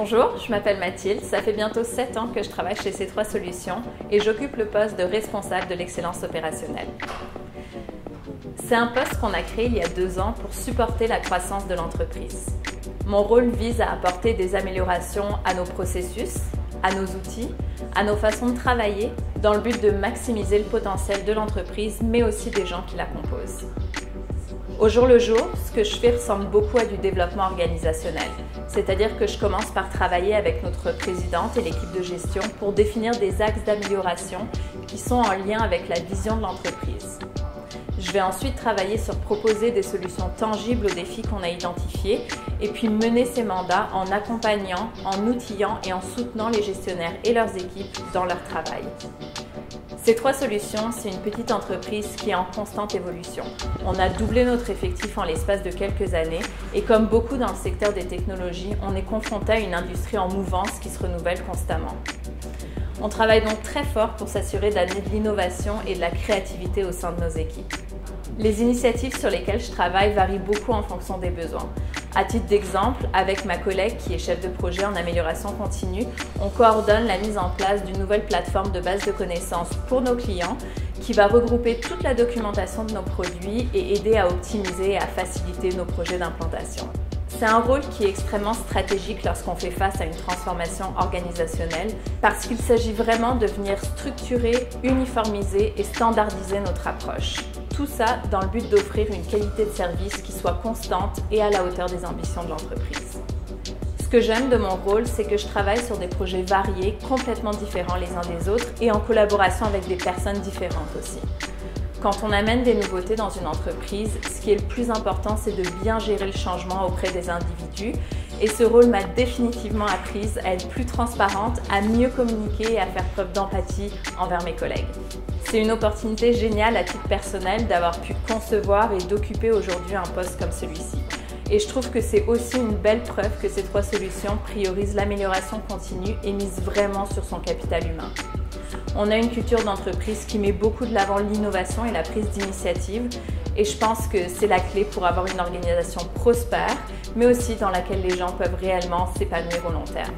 Bonjour, je m'appelle Mathilde, ça fait bientôt 7 ans que je travaille chez C3 Solutions et j'occupe le poste de responsable de l'excellence opérationnelle. C'est un poste qu'on a créé il y a 2 ans pour supporter la croissance de l'entreprise. Mon rôle vise à apporter des améliorations à nos processus, à nos outils, à nos façons de travailler, dans le but de maximiser le potentiel de l'entreprise, mais aussi des gens qui la composent. Au jour le jour, ce que je fais ressemble beaucoup à du développement organisationnel, c'est-à-dire que je commence par travailler avec notre présidente et l'équipe de gestion pour définir des axes d'amélioration qui sont en lien avec la vision de l'entreprise. Je vais ensuite travailler sur proposer des solutions tangibles aux défis qu'on a identifiés et puis mener ces mandats en accompagnant, en outillant et en soutenant les gestionnaires et leurs équipes dans leur travail. C3 Solutions, c'est une petite entreprise qui est en constante évolution. On a doublé notre effectif en l'espace de quelques années et comme beaucoup dans le secteur des technologies, on est confronté à une industrie en mouvance qui se renouvelle constamment. On travaille donc très fort pour s'assurer d'amener de l'innovation et de la créativité au sein de nos équipes. Les initiatives sur lesquelles je travaille varient beaucoup en fonction des besoins. À titre d'exemple, avec ma collègue qui est chef de projet en amélioration continue, on coordonne la mise en place d'une nouvelle plateforme de base de connaissances pour nos clients qui va regrouper toute la documentation de nos produits et aider à optimiser et à faciliter nos projets d'implantation. C'est un rôle qui est extrêmement stratégique lorsqu'on fait face à une transformation organisationnelle parce qu'il s'agit vraiment de venir structurer, uniformiser et standardiser notre approche. Tout ça dans le but d'offrir une qualité de service qui soit constante et à la hauteur des ambitions de l'entreprise. Ce que j'aime de mon rôle, c'est que je travaille sur des projets variés, complètement différents les uns des autres et en collaboration avec des personnes différentes aussi. Quand on amène des nouveautés dans une entreprise, ce qui est le plus important, c'est de bien gérer le changement auprès des individus. Et ce rôle m'a définitivement apprise à être plus transparente, à mieux communiquer et à faire preuve d'empathie envers mes collègues. C'est une opportunité géniale à titre personnel d'avoir pu concevoir et d'occuper aujourd'hui un poste comme celui-ci. Et je trouve que c'est aussi une belle preuve que C3 Solutions priorise l'amélioration continue et mise vraiment sur son capital humain. On a une culture d'entreprise qui met beaucoup de l'avant l'innovation et la prise d'initiative et je pense que c'est la clé pour avoir une organisation prospère mais aussi dans laquelle les gens peuvent réellement s'épanouir au long terme.